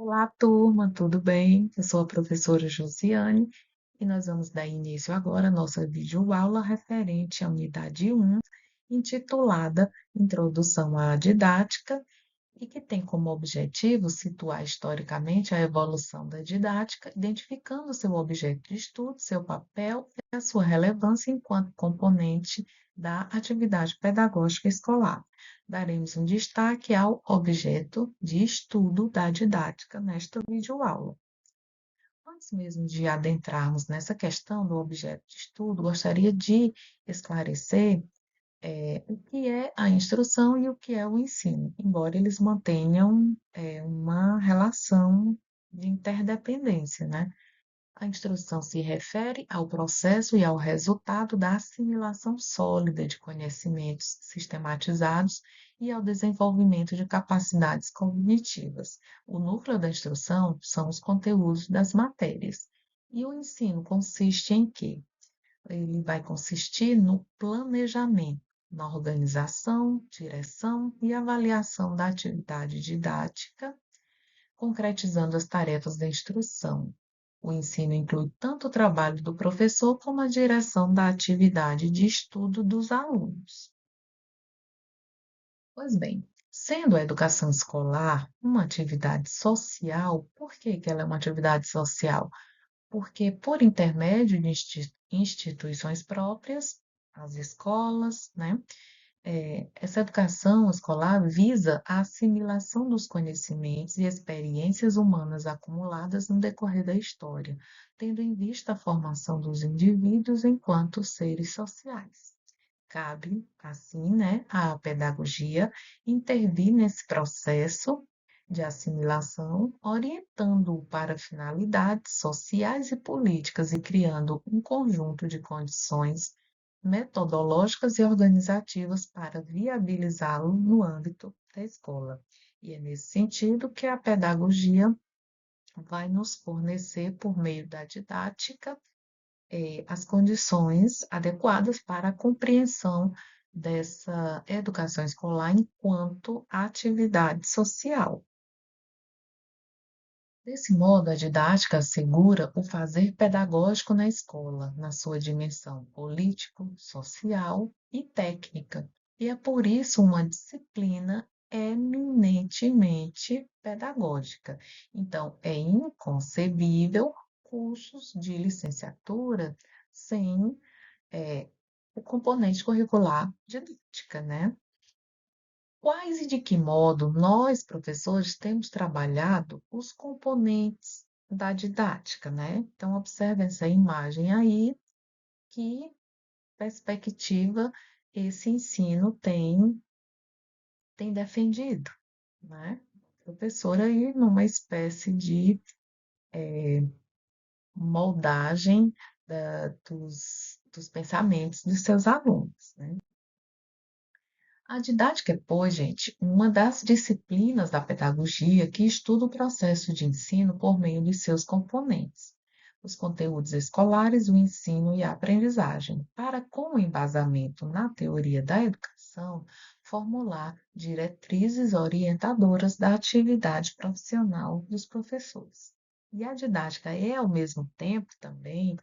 Olá, turma, tudo bem? Eu sou a professora Josiane e nós vamos dar início agora à nossa videoaula referente à unidade 1, intitulada Introdução à Didática, e que tem como objetivo situar historicamente a evolução da didática, identificando seu objeto de estudo, seu papel e a sua relevância enquanto componente da atividade pedagógica escolar. Daremos um destaque ao objeto de estudo da didática nesta videoaula. Antes mesmo de adentrarmos nessa questão do objeto de estudo, gostaria de esclarecer o que é a instrução e o que é o ensino, embora eles mantenham uma relação de interdependência, né? A instrução se refere ao processo e ao resultado da assimilação sólida de conhecimentos sistematizados e ao desenvolvimento de capacidades cognitivas. O núcleo da instrução são os conteúdos das matérias. E o ensino consiste em quê? Ele vai consistir no planejamento, na organização, direção e avaliação da atividade didática, concretizando as tarefas da instrução. O ensino inclui tanto o trabalho do professor como a direção da atividade de estudo dos alunos. Pois bem, sendo a educação escolar uma atividade social, por que que ela é uma atividade social? Porque, por intermédio de instituições próprias, as escolas, né, essa educação escolar visa a assimilação dos conhecimentos e experiências humanas acumuladas no decorrer da história, tendo em vista a formação dos indivíduos enquanto seres sociais. Cabe, assim, né, à pedagogia intervir nesse processo de assimilação, orientando-o para finalidades sociais e políticas e criando um conjunto de condições metodológicas e organizativas para viabilizá-lo no âmbito da escola. E é nesse sentido que a pedagogia vai nos fornecer, por meio da didática, as condições adequadas para a compreensão dessa educação escolar enquanto atividade social. Desse modo, a didática assegura o fazer pedagógico na escola, na sua dimensão político, social e técnica, e é por isso uma disciplina eminentemente pedagógica. Então, é inconcebível cursos de licenciatura sem o componente curricular didática, né? Quais e de que modo nós, professores, temos trabalhado os componentes da didática, né? Então, observe essa imagem aí, que perspectiva esse ensino tem defendido, né? Professor aí numa espécie de moldagem dos pensamentos dos seus alunos, né? A didática é, pois, gente, uma das disciplinas da pedagogia que estuda o processo de ensino por meio de seus componentes, os conteúdos escolares, o ensino e a aprendizagem, para, com embasamento na teoria da educação, formular diretrizes orientadoras da atividade profissional dos professores. E a didática é, ao mesmo tempo, também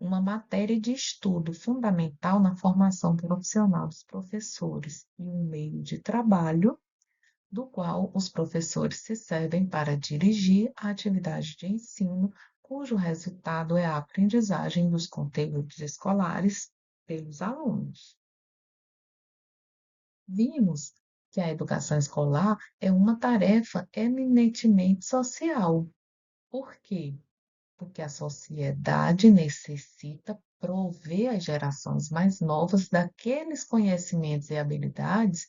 uma matéria de estudo fundamental na formação profissional dos professores e um meio de trabalho do qual os professores se servem para dirigir a atividade de ensino, cujo resultado é a aprendizagem dos conteúdos escolares pelos alunos. Vimos que a educação escolar é uma tarefa eminentemente social. Por quê? Porque a sociedade necessita prover às gerações mais novas daqueles conhecimentos e habilidades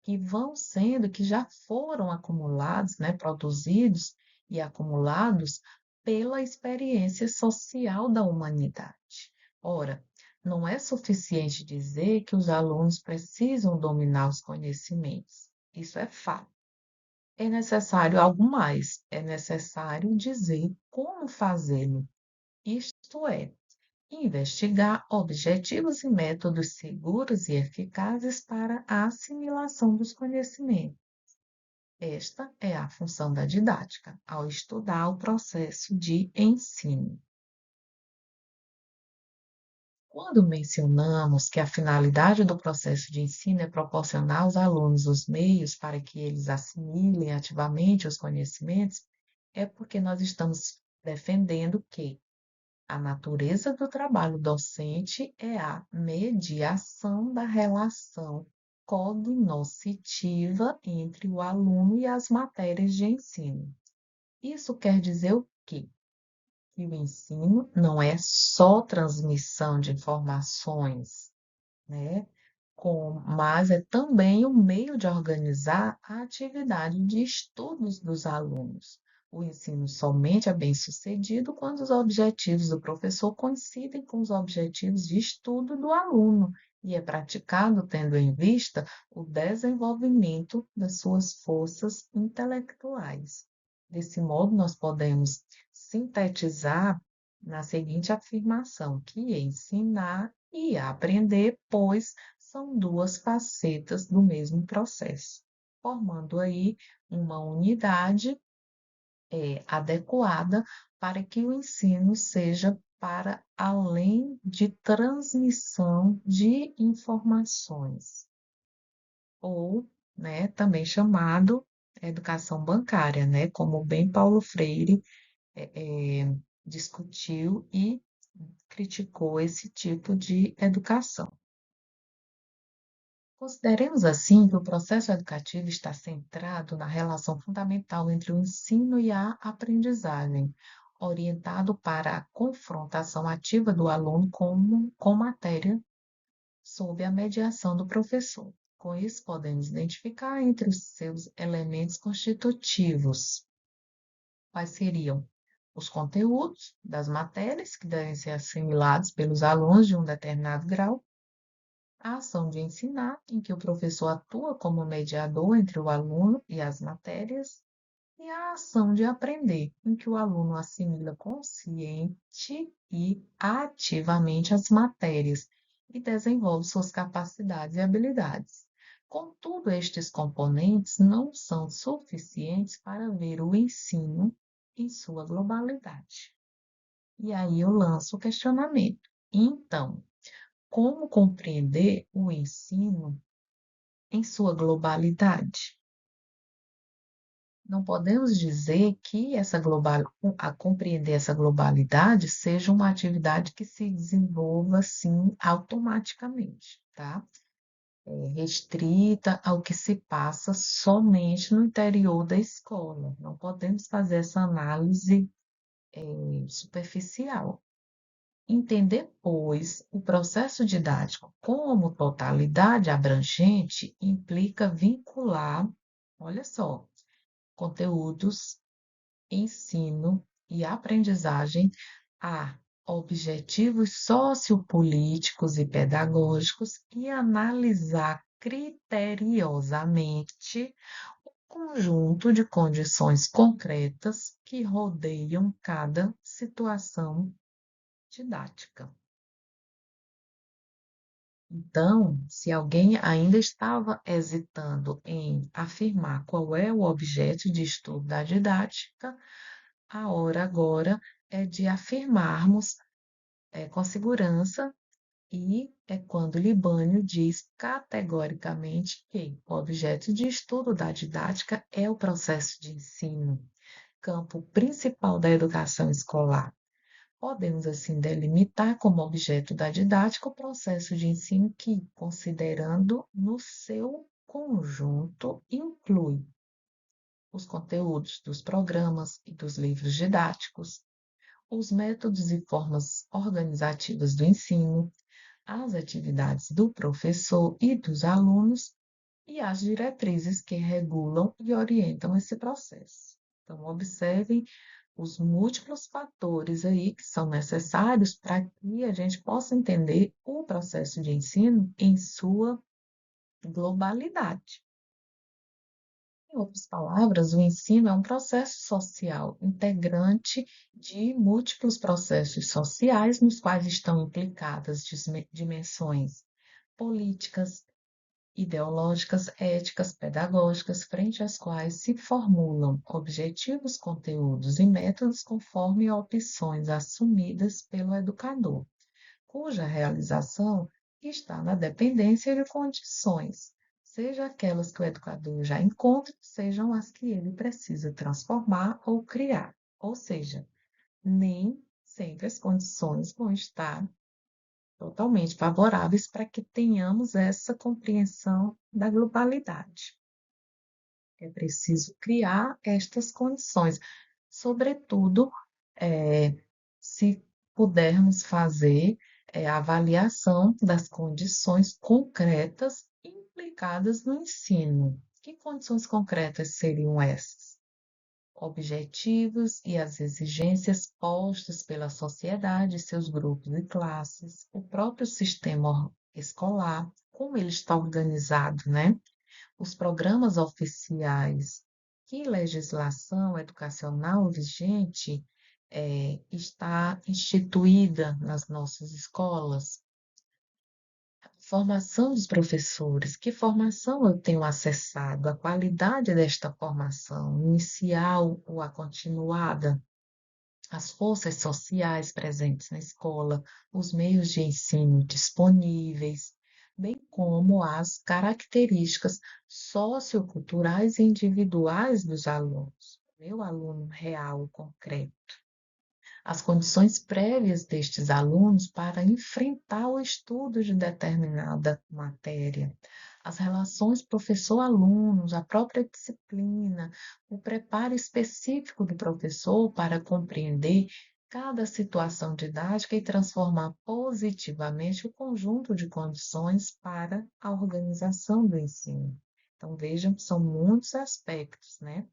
que vão sendo, que já foram acumulados, né, produzidos e acumulados pela experiência social da humanidade. Ora, não é suficiente dizer que os alunos precisam dominar os conhecimentos. Isso é fato. É necessário algo mais, é necessário dizer como fazê-lo, isto é, investigar objetivos e métodos seguros e eficazes para a assimilação dos conhecimentos. Esta é a função da didática, ao estudar o processo de ensino. Quando mencionamos que a finalidade do processo de ensino é proporcionar aos alunos os meios para que eles assimilem ativamente os conhecimentos, é porque nós estamos defendendo que a natureza do trabalho docente é a mediação da relação cognoscitiva entre o aluno e as matérias de ensino. Isso quer dizer o quê? Que o ensino não é só transmissão de informações, né? Mas é também um meio de organizar a atividade de estudos dos alunos. O ensino somente é bem-sucedido quando os objetivos do professor coincidem com os objetivos de estudo do aluno e é praticado tendo em vista o desenvolvimento das suas forças intelectuais. Desse modo, nós podemos sintetizar na seguinte afirmação, que ensinar e aprender, pois, são duas facetas do mesmo processo, formando aí uma unidade adequada para que o ensino seja para além de transmissão de informações, ou, né, também chamado educação bancária, né, como bem Paulo Freire discutiu e criticou esse tipo de educação. Consideremos assim que o processo educativo está centrado na relação fundamental entre o ensino e a aprendizagem, orientado para a confrontação ativa do aluno com matéria sob a mediação do professor. Com isso, podemos identificar entre os seus elementos constitutivos quais seriam os conteúdos das matérias que devem ser assimilados pelos alunos de um determinado grau, a ação de ensinar, em que o professor atua como mediador entre o aluno e as matérias, e a ação de aprender, em que o aluno assimila consciente e ativamente as matérias e desenvolve suas capacidades e habilidades. Contudo, estes componentes não são suficientes para ver o ensino em sua globalidade. E aí eu lanço o questionamento. Então, como compreender o ensino em sua globalidade? Não podemos dizer que a compreender essa globalidade seja uma atividade que se desenvolva assim automaticamente, tá? Restrita ao que se passa somente no interior da escola. Não podemos fazer essa análise superficial. Entender, pois, o processo didático como totalidade abrangente implica vincular, olha só, conteúdos, ensino e aprendizagem a objetivos sociopolíticos e pedagógicos e analisar criteriosamente o conjunto de condições concretas que rodeiam cada situação didática. Então, se alguém ainda estava hesitando em afirmar qual é o objeto de estudo da didática, a hora agora é de afirmarmos com segurança e é quando Libânio diz categoricamente que o objeto de estudo da didática é o processo de ensino, campo principal da educação escolar. Podemos, assim, delimitar como objeto da didática o processo de ensino que, considerando no seu conjunto, inclui os conteúdos dos programas e dos livros didáticos, os métodos e formas organizativas do ensino, as atividades do professor e dos alunos e as diretrizes que regulam e orientam esse processo. Então, observem os múltiplos fatores aí que são necessários para que a gente possa entender o processo de ensino em sua globalidade. Em outras palavras, o ensino é um processo social integrante de múltiplos processos sociais nos quais estão implicadas dimensões políticas, ideológicas, éticas, pedagógicas, frente às quais se formulam objetivos, conteúdos e métodos conforme opções assumidas pelo educador, cuja realização está na dependência de condições, seja aquelas que o educador já encontra, sejam as que ele precisa transformar ou criar. Ou seja, nem sempre as condições vão estar totalmente favoráveis para que tenhamos essa compreensão da globalidade. É preciso criar estas condições, sobretudo, se pudermos fazer a avaliação das condições concretas implicadas no ensino. Que condições concretas seriam essas? Objetivos e as exigências postas pela sociedade, seus grupos e classes, o próprio sistema escolar, como ele está organizado, né? Os programas oficiais, que legislação educacional vigente está instituída nas nossas escolas? Formação dos professores, que formação eu tenho acessado? A qualidade desta formação, inicial ou a continuada? As forças sociais presentes na escola, os meios de ensino disponíveis, bem como as características socioculturais e individuais dos alunos. Meu aluno real, concreto, as condições prévias destes alunos para enfrentar o estudo de determinada matéria, as relações professor-alunos, a própria disciplina, o preparo específico do professor para compreender cada situação didática e transformar positivamente o conjunto de condições para a organização do ensino. Então, vejam que são muitos aspectos, né?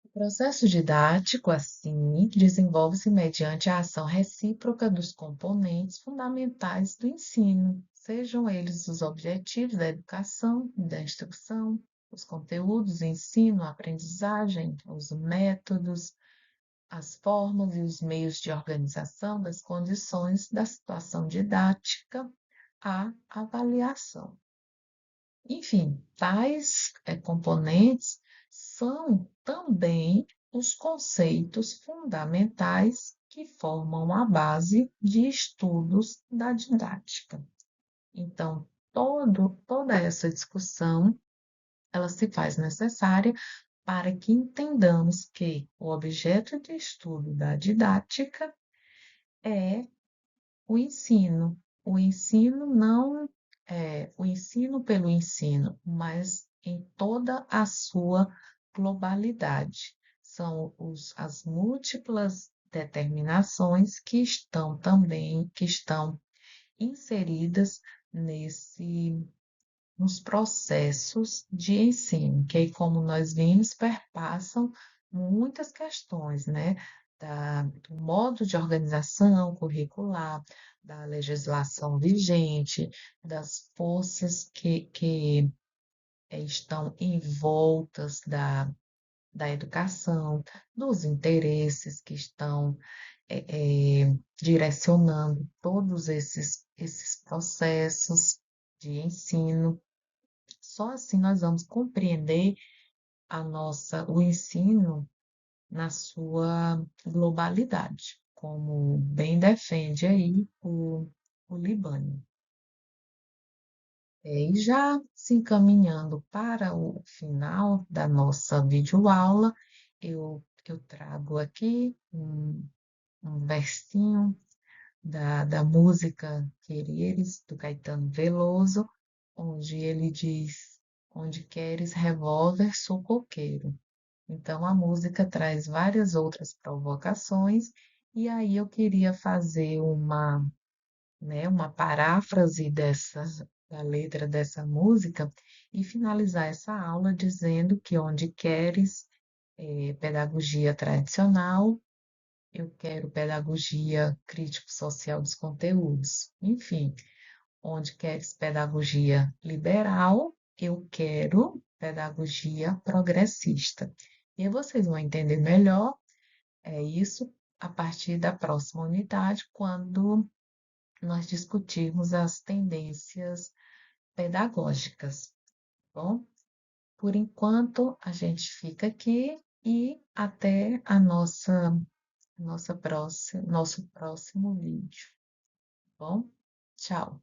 O processo didático, assim, desenvolve-se mediante a ação recíproca dos componentes fundamentais do ensino, sejam eles os objetivos da educação e da instrução, os conteúdos, ensino, aprendizagem, os métodos, as formas e os meios de organização das condições da situação didática, a avaliação. Enfim, tais componentes são também os conceitos fundamentais que formam a base de estudos da didática. Então, toda essa discussão, ela se faz necessária para que entendamos que o objeto de estudo da didática é o ensino. O ensino não é o ensino pelo ensino, mas em toda a sua globalidade. São as múltiplas determinações que estão inseridas nesse nos processos de ensino, que aí, como nós vimos, perpassam muitas questões, né? Do modo de organização curricular, da legislação vigente, das forças que estão envoltas da educação, dos interesses que estão direcionando todos esses processos de ensino. Só assim nós vamos compreender o ensino na sua globalidade, como bem defende aí o Libânio. E já se encaminhando para o final da nossa videoaula, eu trago aqui um versinho da música Quereres, do Caetano Veloso, onde ele diz: Onde queres revólver, sou coqueiro. Então, a música traz várias outras provocações, e aí eu queria fazer uma paráfrase da letra dessa música e finalizar essa aula dizendo que onde queres pedagogia tradicional, eu quero pedagogia crítico-social dos conteúdos. Enfim, onde queres pedagogia liberal, eu quero pedagogia progressista. E aí vocês vão entender melhor isso a partir da próxima unidade, quando nós discutirmos as tendências pedagógicas, tá bom? Por enquanto, a gente fica aqui e até a nosso próximo vídeo, tá bom? Tchau.